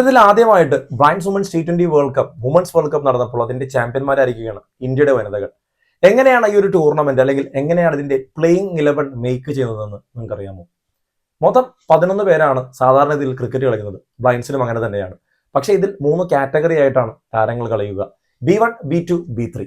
ഇതിൽ ആദ്യമായിട്ട് blind womens T20 world cup womens world cup നടന്നപ്പോൾ അതിന്റെ ചാമ്പ്യന്മാരായിരിക്കുകയാണ് ഇന്ത്യയുടെ വനിതകൾ. എങ്ങനെയാണ് ഈ ഒരു ടൂർണമെന്റ് അല്ലെങ്കിൽ എങ്ങനെയാണ് ഇതിന്റെ പ്ലേയിങ് 11 മേക്ക് ചെയ്യുന്നതെന്ന് നിങ്ങൾക്കറിയാമോ? മൊത്തം 11 പേരാണ് സാധാരണ ഇതിൽ ക്രിക്കറ്റ് കളിക്കുന്നത്. ബ്ലൈൻഡ്സിനും അങ്ങനെ തന്നെയാണ്. പക്ഷേ ഇതിൽ 3 കാറ്റഗറി ആയിട്ടാണ് താരങ്ങൾ കളിയുക: B1, B2, B3.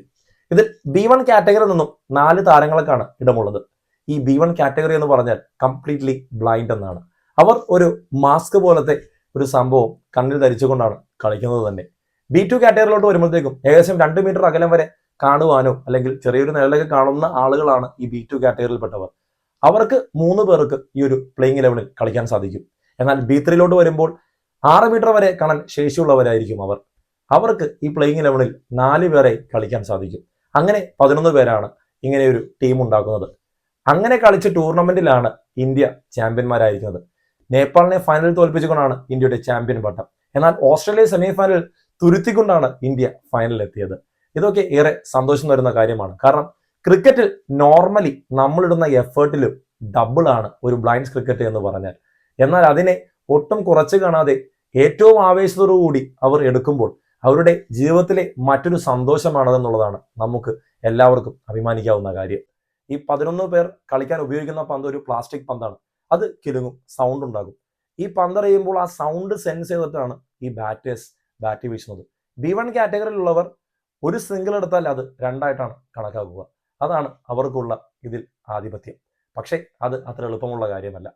ഇതിൽ B1 കാറ്റഗറിയിൽ നിന്നും 4 താരങ്ങൾക്കാണ് ഇടമുള്ളത്. ഈ B1 കാറ്റഗറി എന്ന് പറഞ്ഞാൽ കംപ്ലീറ്റ്ലി ബ്ലൈൻഡ് എന്നാണ്. അവർ ഒരു മാസ്ക് പോലത്തെ ഒരു സംഭവം കണ്ണിൽ ധരിച്ചുകൊണ്ടാണ് കളിക്കുന്നത് തന്നെ. B2 കാറ്റഗറിയിലോട്ട് വരുമ്പോഴത്തേക്കും ഏകദേശം 2 മീറ്റർ അകലം വരെ കാണുവാനോ അല്ലെങ്കിൽ ചെറിയൊരു നിഴലൊക്കെ കാണുന്ന ആളുകളാണ് ഈ B2 കാറ്റഗറിയിൽപ്പെട്ടവർ. അവർക്ക് 3 പേർക്ക് ഈ ഒരു പ്ലേയിങ് 11 കളിക്കാൻ സാധിക്കും. എന്നാൽ B3 വരുമ്പോൾ 6 മീറ്റർ വരെ കാണാൻ ശേഷിയുള്ളവരായിരിക്കും അവർ. അവർക്ക് ഈ പ്ലേയിങ് 11 4 പേരെ കളിക്കാൻ സാധിക്കും. അങ്ങനെ 11 പേരാണ് ഇങ്ങനെ ഒരു ടീം ഉണ്ടാക്കുന്നത്. അങ്ങനെ കളിച്ച ടൂർണമെന്റിലാണ് ഇന്ത്യ ചാമ്പ്യന്മാരായിരിക്കുന്നത്. നേപ്പാളിനെ ഫൈനലിൽ തോൽപ്പിച്ചുകൊണ്ടാണ് ഇന്ത്യയുടെ ചാമ്പ്യൻ പട്ടം. എന്നാൽ ഓസ്ട്രേലിയ സെമി ഫൈനലിൽ തുരുത്തിക്കൊണ്ടാണ് ഇന്ത്യ ഫൈനലിൽ എത്തിയത്. ഇതൊക്കെ ഏറെ സന്തോഷം തരുന്ന കാര്യമാണ്. കാരണം ക്രിക്കറ്റിൽ നോർമലി നമ്മളിടുന്ന എഫേർട്ടിലും ഡബിൾ ആണ് ഒരു ബ്ലൈൻഡ്സ് ക്രിക്കറ്റ് എന്ന് പറഞ്ഞാൽ. എന്നാൽ അതിനെ ഒട്ടും കുറച്ച് കാണാതെ ഏറ്റവും ആവേശത്തോടുകൂടി അവർ എടുക്കുമ്പോൾ അവരുടെ ജീവിതത്തിലെ മറ്റൊരു സന്തോഷമാണതെന്നുള്ളതാണ് നമുക്ക് എല്ലാവർക്കും അഭിമാനിക്കാവുന്ന കാര്യം. ഈ 11 പേർ കളിക്കാൻ ഉപയോഗിക്കുന്ന പന്ത് ഒരു പ്ലാസ്റ്റിക് പന്താണ്. അത് കിലുങ്ങും, സൗണ്ട് ഉണ്ടാകും. ഈ പന്തെറിയുമ്പോൾ ആ സൗണ്ട് സെൻസ് ചെയ്തിട്ടാണ് ഈ ബാറ്റേഴ്സ് ബാറ്റ് വീശുന്നത്. B1 കാറ്റഗറിയിലുള്ളവർ ഒരു സിംഗിൾ എടുത്താൽ അത് 2 ആയിട്ടാണ് കണക്കാക്കുക. അതാണ് അവർക്കുള്ള ഇതിൽ ആധിപത്യം. പക്ഷേ അത് അത്ര എളുപ്പമുള്ള കാര്യമല്ല.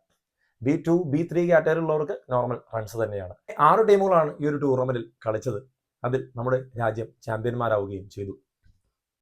B2, B3 കാറ്റഗറിയിലുള്ളവർക്ക് നോർമൽ റൺസ് തന്നെയാണ്. 6 ടീമുകളാണ് ഈ ഒരു ടൂർണമെന്റിൽ കളിച്ചത്. അതിൽ നമ്മുടെ രാജ്യം ചാമ്പ്യന്മാരാവുകയും ചെയ്തു.